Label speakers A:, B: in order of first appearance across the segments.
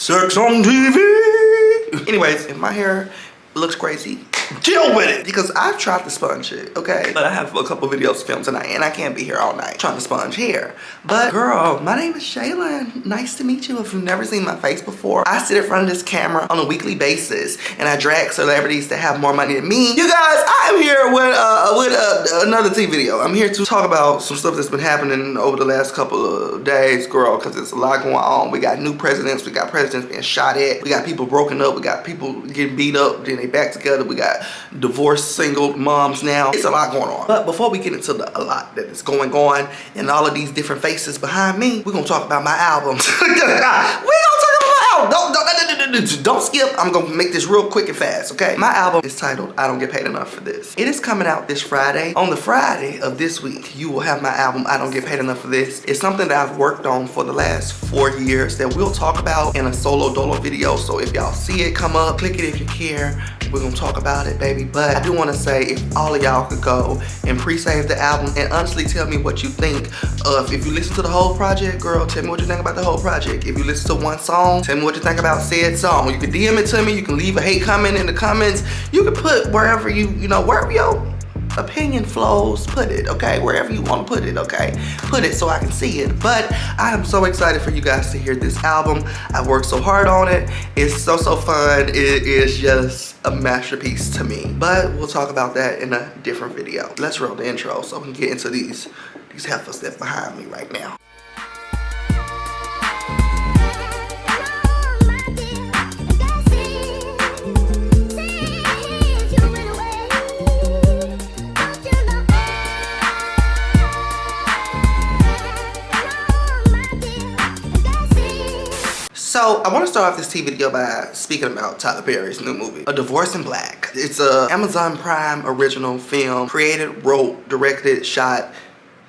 A: Sex on TV. Anyways, if my hair looks crazy, deal with it, because I've tried to sponge it, okay? But I have a couple videos filmed tonight and I can't be here all night trying to sponge hair. But girl, my name is Shayla. Nice to meet you if you've never seen my face before. I sit in front of this camera on a weekly basis and I drag celebrities that have more money than me. You guys, I am here with another TV video. I'm here to talk about some stuff that's been happening over the last couple of days, girl, because there's a lot going on. We got new presidents, we got presidents being shot at, we got people broken up, we got people getting beat up, then they back together, we got divorced single moms now. It's a lot going on. But before we get into a lot that is going on and all of these different faces behind me, we're gonna talk about my albums. We're gonna talk about my album. Don't skip. I'm gonna make this real quick and fast, okay? My album is titled I Don't Get Paid Enough for This. It is coming out this Friday. On the Friday of this week, you will have my album I Don't Get Paid Enough for This. It's something that I've worked on for the last 4 years that we'll talk about in a solo dolo video. So if y'all see it come up, click it if you care. We're gonna talk about it, baby. But I do wanna say, if all of y'all could go and pre-save the album and honestly tell me what you think of, if you listen to the whole project, girl, tell me what you think about the whole project. If you listen to one song, tell me what you think about said song. You can DM it to me, you can leave a hate comment in the comments. You can put wherever wherever your opinion flows, put it, okay? Wherever you want to put it, okay? Put it so I can see it. But I am so excited for you guys to hear this album. I worked so hard on it. It's so fun. It is just a masterpiece to me. But we'll talk about that in a different video. Let's roll the intro so we can get into these heifers that's behind me right now. So I want to start off this TV video by speaking about Tyler Perry's new movie, A Divorce in Black. It's a Amazon Prime original film, created, wrote, directed, shot,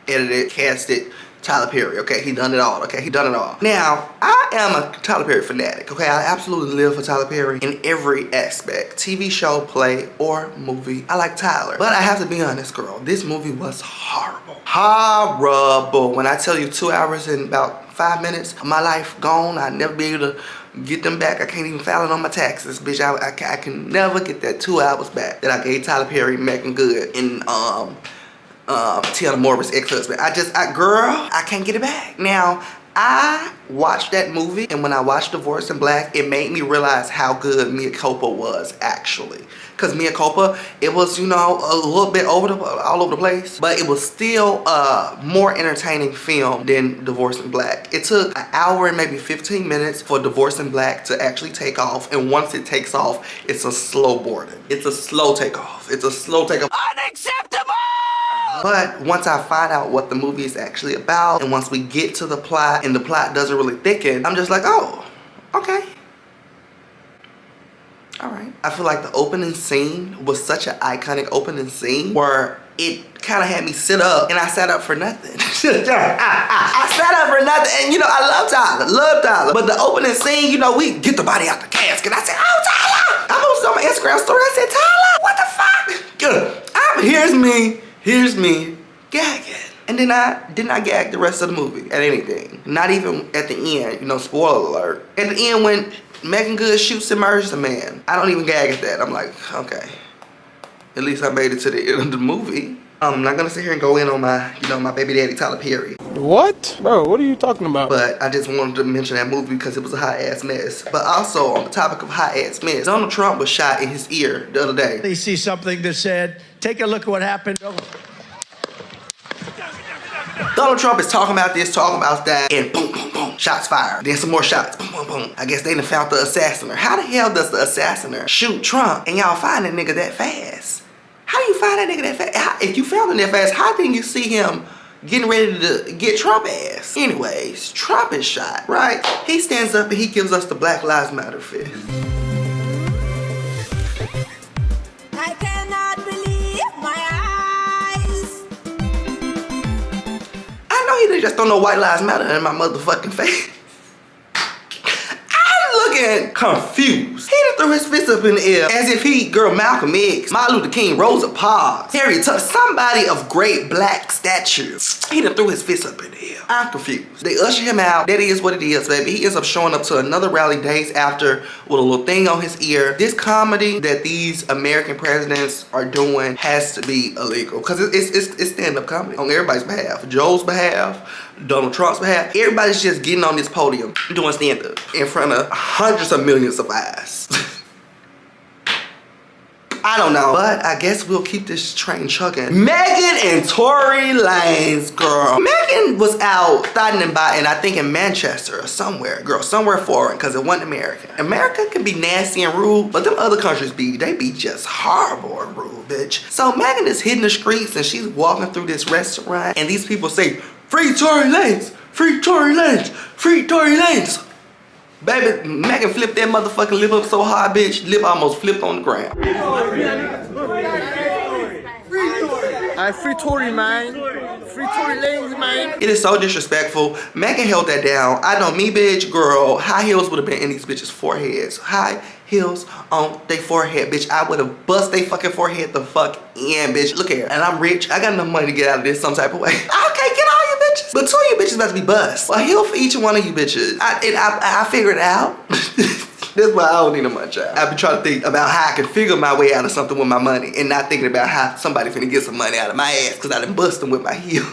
A: edited, casted, Tyler Perry, okay? He done it all, okay? He done it all. Now, I am a Tyler Perry fanatic, okay? I absolutely live for Tyler Perry in every aspect. TV show, play, or movie. I like Tyler. But I have to be honest, girl. This movie was horrible. Horrible. When I tell you 2 hours and about 5 minutes of my life gone, I'd never be able to get them back. I can't even file it on my taxes, bitch. I can never get that 2 hours back that I gave Tyler Perry making good in Tiana Morris' ex-husband. Girl, I can't get it back. Now, I watched that movie, and when I watched Divorce in Black, it made me realize how good Mia Culpa was actually. Because Mia Culpa, it was, you know, a little bit all over the place, but it was still a more entertaining film than Divorce in Black. It took an hour and maybe 15 minutes for Divorce in Black to actually take off, and once it takes off, it's a slow boarding. It's a slow takeoff. It's a slow takeoff. Unacceptable! But once I find out what the movie is actually about, and once we get to the plot, and the plot doesn't really thicken, I'm just like, oh, okay. All right. I feel like the opening scene was such an iconic opening scene where it kind of had me sit up, and I sat up for nothing. I sat up for nothing, and you know, I love Tyler, but the opening scene, you know, we get the body out the casket. I said, oh, Tyler! I posted on my Instagram story, I said, Tyler, what the fuck? Good. Here's me gagging. And then I did not gag the rest of the movie at anything. Not even at the end, you know, spoiler alert. At the end when Megan Good shoots and murders a man, I don't even gag at that. I'm like, okay, at least I made it to the end of the movie. I'm not gonna sit here and go in on my, you know, my baby daddy Tyler Perry.
B: What? Bro, what are you talking about?
A: But I just wanted to mention that movie because it was a hot ass mess. But also on the topic of hot ass mess, Donald Trump was shot in his ear the other day.
C: They see something that said, take a look at what happened.
A: Donald Trump is talking about this, talking about that, and boom, boom, boom, shots fired. Then some more shots, boom, boom, boom. I guess they done found the assassiner. How the hell does the assassiner shoot Trump and y'all find that nigga that fast? How do you find that nigga that fast? If you found him that fast, how didn't you see him getting ready to get Trump ass? Anyways, Trump is shot, right? He stands up and he gives us the Black Lives Matter fist.
D: I cannot believe my eyes.
A: I know he just don't know White Lives Matter in my motherfucking face. Looking confused. He done threw his fist up in the air as if he, girl, Malcolm X, Martin Luther King, Rosa Parks, Harriet Tubman, somebody of great black stature. He done threw his fist up in the air. I'm confused. They usher him out. That is what it is, baby. He ends up showing up to another rally days after with a little thing on his ear. This comedy that these American presidents are doing has to be illegal because it's stand-up comedy on everybody's behalf. Joe's behalf, Donald Trump's behalf. Everybody's just getting on this podium doing stand-up in front of hundreds of millions of eyes. I don't know, but I guess we'll keep this train chugging. Megan and Tory Lanez, girl. Megan was out starting and biting, I think in Manchester or somewhere, girl, somewhere foreign, because it wasn't America. America can be nasty and rude, but them other countries they be just horrible and rude, bitch. So Megan is hitting the streets and she's walking through this restaurant and these people say, "Free Tory Lanez, free Tory Lanez, free Tory Lanez." Baby, Megan flipped that motherfucking lip up so hard, bitch, lip almost flipped on the ground.
B: Free Tory, man. Free Tory Lanez, man.
A: It is so disrespectful. Megan held that down. I know me, bitch, girl, high heels would have been in these bitches' foreheads. High heels on their forehead, bitch. I would have bust their fucking forehead the fuck in, bitch. Look here, and I'm rich. I got enough money to get out of this some type of way. Okay, get all you bitches. But two of you bitches about to be bust. A heel for each one of you bitches. I figured it out. That's why I don't need a munch out. I've been trying to think about how I can figure my way out of something with my money and not thinking about how somebody finna get some money out of my ass because I done bust them with my heel.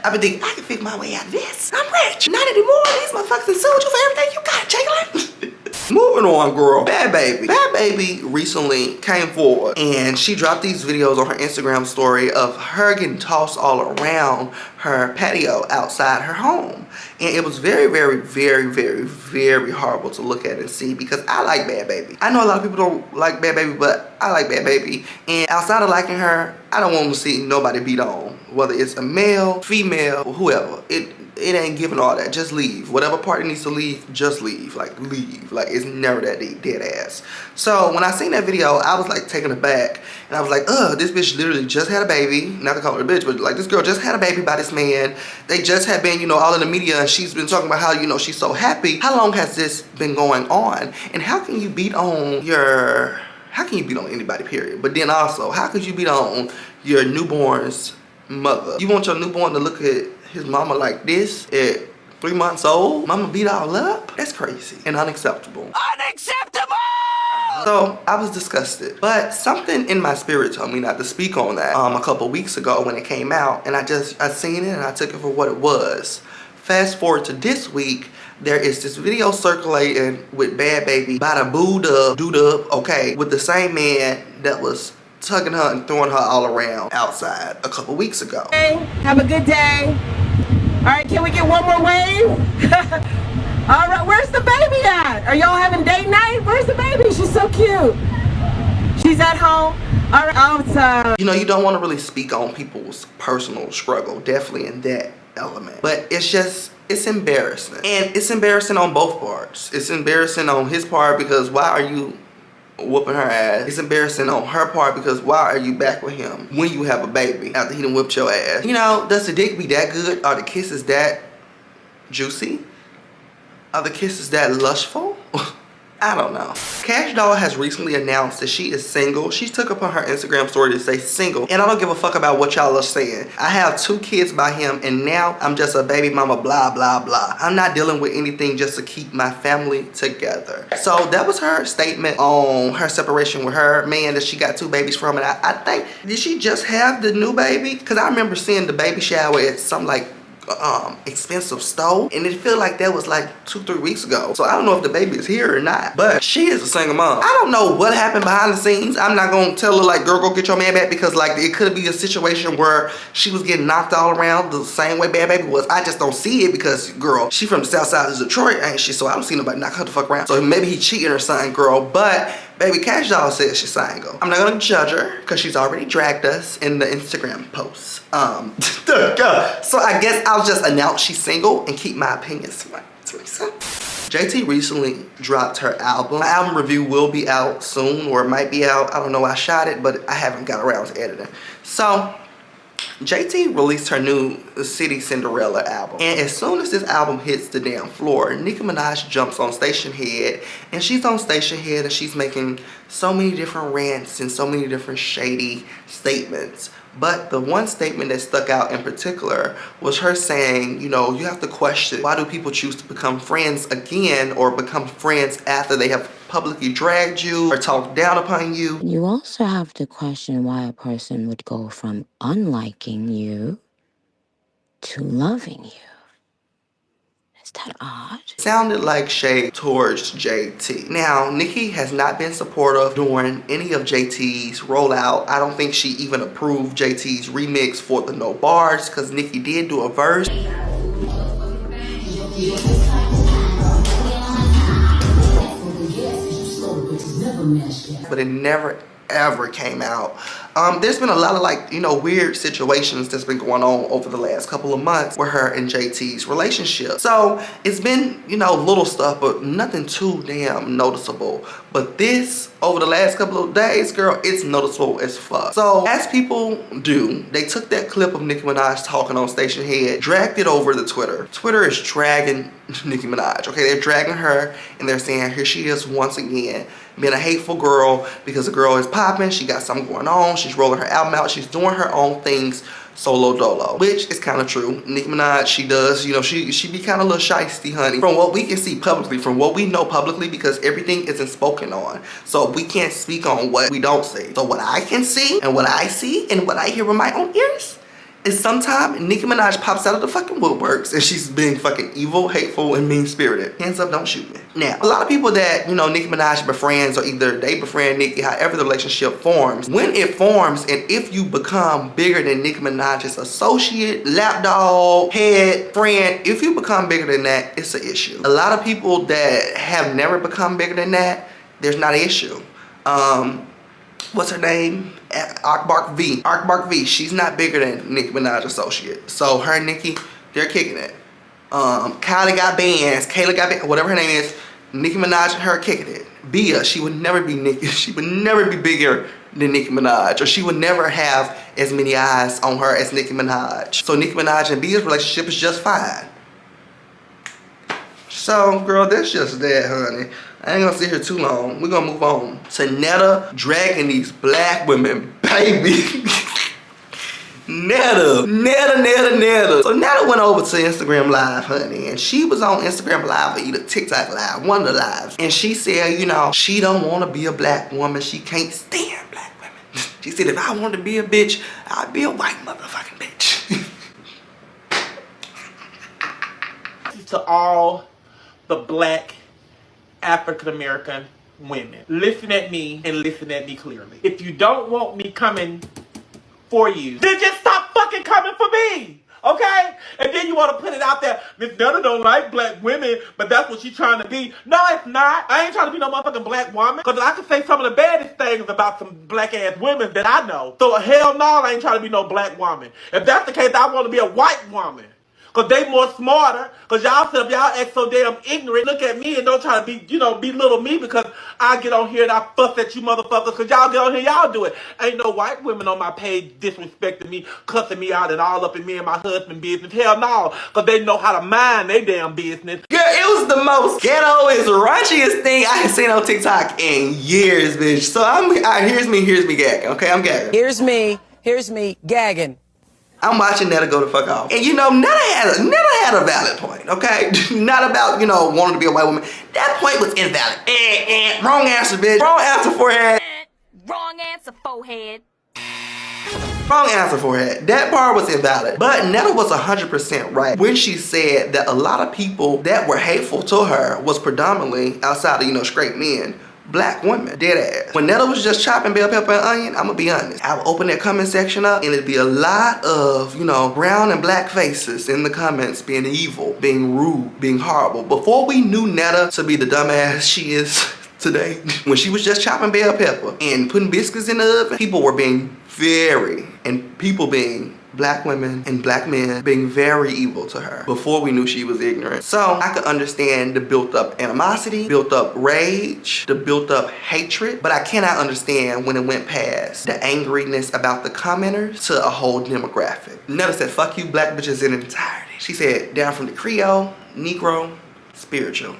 A: I've been thinking, I can figure my way out of this. I'm rich. Not anymore. These motherfuckers done sued you for everything you got, Jalen. Moving on, girl. Bad Baby. Bad Baby recently came forward and she dropped these videos on her Instagram story of her getting tossed all around her patio outside her home. And it was very, very, very, very, very horrible to look at and see because I like Bad Baby. I know a lot of people don't like Bad Baby, but I like Bad Baby. And outside of liking her, I don't want to see nobody beat on. Whether it's a male, female, or whoever. It ain't giving all that. Just leave. Whatever party needs to leave, just leave. Like, leave. Like, it's never that deep, dead ass. So, when I seen that video, I was, like, taken aback. And I was like, ugh, this bitch literally just had a baby. Not to call her a bitch, but, like, this girl just had a baby by this man. They just had been, you know, all in the media. And she's been talking about how, you know, she's so happy. How long has this been going on? And how can you beat on your... How can you beat on anybody, period? But then also, how could you beat on your newborn's mother? You want your newborn to look at his mama like this at 3 months old? Mama beat all up? That's crazy and unacceptable. Unacceptable! So I was disgusted. But something in my spirit told me not to speak on that a couple weeks ago when it came out. And I seen it and I took it for what it was. Fast forward to this week, there is this video circulating with Bad Baby bada booed up, dude up, okay, with the same man that was tugging her and throwing her all around outside a couple weeks ago.
E: Hey, have a good day. All right, can we get one more wave? All right, where's the baby at? Are y'all having date night? Where's the baby? She's so cute. She's at home. All right, oh,
A: you know, you don't want to really speak on people's personal struggle, definitely in that element. But it's just, it's embarrassing. And it's embarrassing on both parts. It's embarrassing on his part because why are you whooping her ass? It's embarrassing on her part because why are you back with him when you have a baby after he done whipped your ass? You know, does the dick be that good? Are the kisses that juicy? Are the kisses that lustful? I don't know. Kash Doll has recently announced that she is single. She took upon her Instagram story to say single. And I don't give a fuck about what y'all are saying. I have 2 kids by him and now I'm just a baby mama, blah, blah, blah. I'm not dealing with anything just to keep my family together. So that was her statement on her separation with her man that she got 2 babies from. And I think, did she just have the new baby? Because I remember seeing the baby shower at some like expensive store and it feel like that was like 2-3 weeks ago. So I don't know if the baby is here or not, but she is a single mom. I don't know what happened behind the scenes. I'm not gonna tell her like, girl, go get your man back, because like it could be a situation where she was getting knocked all around the same way Bad Baby was. I just don't see it because, girl, she from the south side of Detroit, ain't she? So I don't see nobody knock her the fuck around. So maybe he cheating or something, girl. But baby Kash Doll says she's single. I'm not gonna judge her because she's already dragged us in the Instagram posts. So I guess I'll just announce she's single and keep my opinions to myself. JT recently dropped her album. My album review will be out soon, or it might be out. I don't know. I shot it, but I haven't got around to editing. So JT released her new City Cinderella album. And as soon as this album hits the damn floor, Nicki Minaj jumps on Station Head. And she's on Station Head and she's making so many different rants and so many different shady statements But the one statement that stuck out in particular was her saying, you know, you have to question, why do people choose to become friends again or become friends after they have publicly dragged you or talked down upon you?
F: You also have to question why a person would go from unliking you to loving you. Is that odd?
A: Sounded like shade towards JT. Now, Nicki has not been supportive during any of JT's rollout. I don't think she even approved JT's remix for the No Bars because Nicki did do a verse. But it never ever came out. There's been a lot of, like, you know, weird situations that's been going on over the last couple of months with her and JT's relationship. So it's been, you know, little stuff, but nothing too damn noticeable. But this, over the last couple of days, girl, it's noticeable as fuck. So as people do, they took that clip of Nicki Minaj talking on Station Head, dragged it over to Twitter. Twitter is dragging Nicki Minaj, okay? They're dragging her and they're saying, here she is once again, being a hateful girl because the girl is popping, she got something going on, she's rolling her album out, she's doing her own things solo dolo, which is kind of true. Nicki Minaj, she does, you know, she be kind of a little shiesty, honey. From what we can see publicly, from what we know publicly, because everything isn't spoken on. So we can't speak on what we don't see. So what I can see and what I see and what I hear with my own ears is sometimes Nicki Minaj pops out of the fucking woodworks and she's being fucking evil, hateful, and mean-spirited. Hands up, don't shoot me. Now, a lot of people that, you know, Nicki Minaj befriends, or either they befriend Nicki, however the relationship forms, when it forms and if you become bigger than Nicki Minaj's associate, lapdog, head, friend, if you become bigger than that, it's an issue. A lot of people that have never become bigger than that, there's not an issue. What's her name? Arkbark V. She's not bigger than Nicki Minaj associate. So her and Nicki, they're kicking it. Kylie got bands. Kayla got bands. Whatever her name is, Nicki Minaj and her kicking it. Bia, she would never be Nicki. She would never be bigger than Nicki Minaj, or she would never have as many eyes on her as Nicki Minaj. So Nicki Minaj and Bia's relationship is just fine. So, girl, that's just that, honey. I ain't gonna sit here too long. We're gonna move on to Netta dragging these black women, baby. Netta. So Netta went over to Instagram Live, honey, and she was on Instagram Live or either TikTok Live, one of the lives. And she said, you know, she don't want to be a black woman. She can't stand black women. She said, if I wanted to be a bitch, I'd be a white motherfucking bitch.
G: To all the black African-American women, listen at me and listen at me clearly. If you don't want me coming for you, then just stop fucking coming for me, okay? And then you want to put it out there, Miss Netta don't like black women, but that's what she's trying to be. No, it's not. I ain't trying to be no motherfucking black woman, because I can say some of the baddest things about some black ass women that I know. So hell no, I ain't trying to be no black woman. If that's the case, I want to be a white woman. Because they more smarter. Because y'all sit up, y'all act so damn ignorant. Look at me and don't try to be, you know, belittle me because I get on here and I fuss at you motherfuckers because y'all get on here, y'all do it. Ain't no white women on my page disrespecting me, cussing me out and all up in me and my husband business. Hell no. Because they know how to mind their damn business.
A: Girl, it was the most ghetto is raunchiest thing I have seen on TikTok in years, bitch. So here's me gagging, okay? I'm gagging.
H: Here's me gagging.
A: I'm watching Netta go the fuck off. And you know, Netta had a valid point, okay? Not about, you know, wanting to be a white woman. That point was invalid. Wrong answer, bitch. Wrong answer, forehead.
I: Wrong answer, forehead.
A: Wrong answer, forehead. That part was invalid. But Netta was 100% right when she said that a lot of people that were hateful to her was predominantly, outside of, you know, straight men, black women, dead ass. When Netta was just chopping bell pepper and onion, I'ma be honest, I would open that comment section up and it'd be a lot of, you know, brown and black faces in the comments being evil, being rude, being horrible. Before we knew Netta to be the dumbass she is today, when she was just chopping bell pepper and putting biscuits in the oven, people were being black women and black men being very evil to her before we knew she was ignorant. So I could understand the built up animosity, built up rage, the built up hatred, but I cannot understand when it went past the angriness about the commenters to a whole demographic. Netta said, fuck you black bitches in entirety. She said, down from the Creole, Negro, spiritual.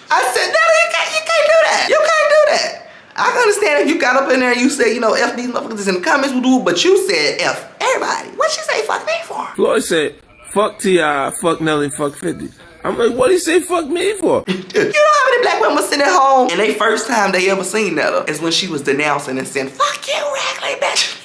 A: I said, Netta, you can't do that. You can't do that. I can understand if you got up in there and you said, you know, F these motherfuckers in the comments, but you said F everybody. What'd she say fuck me for?
J: Floyd said, fuck T.I., fuck Nelly, fuck 50. I'm like, what did he say fuck me for?
A: You know how many black women sitting at home and they first time they ever seen Netta is when she was denouncing and saying, fuck you, Rackley, bitch.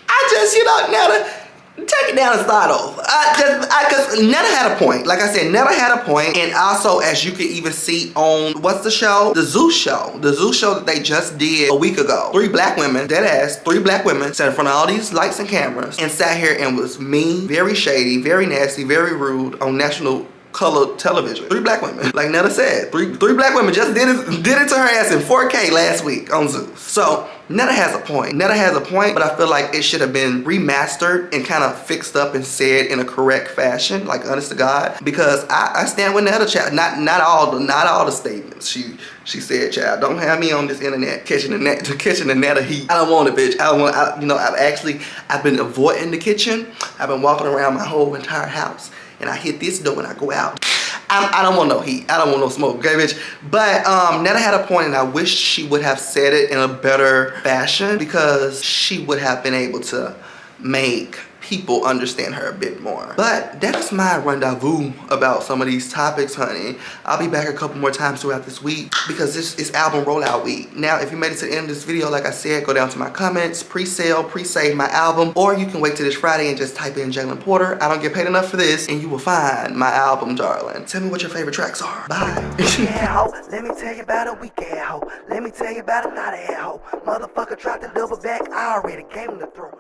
A: I just, you know, Netta, take it down and start over. Cause Netta had a point. Like I said, Netta had a point. And also, as you can even see on, what's the show? The Zeus show. The Zeus show that they just did a week ago. 3 black women, dead ass, 3 black women sat in front of all these lights and cameras and sat here and was mean, very shady, very nasty, very rude on national color television. 3 black women. Like Netta said, three black women just did it to her ass in 4K last week on Zeus. So Netta has a point. Netta has a point, but I feel like it should have been remastered and kind of fixed up and said in a correct fashion, like honest to God. Because I stand with Netta, child. Not all the statements she said, child. Don't have me on this internet catching the Netta heat. I don't want it, bitch. I don't want. You know, I've been avoiding the kitchen. I've been walking around my whole entire house, and I hit this door when I go out. I don't want no heat. I don't want no smoke, okay, bitch? But Netta had a point, and I wish she would have said it in a better fashion because she would have been able to make people understand her a bit more. But that's my rendezvous about some of these topics, honey. I'll be back a couple more times throughout this week because this is album rollout week. Now, if you made it to the end of this video, like I said, go down to my comments, pre-sale, pre-save my album, or you can wait till this Friday and just type in Jalen Porter. I don't get paid enough for this, and you will find my album, darling. Tell me what your favorite tracks are. Bye. Yeah, let me tell you about a weekend, ho. Let me tell you about a night at ho. Motherfucker dropped the double back. I already gave him the throw.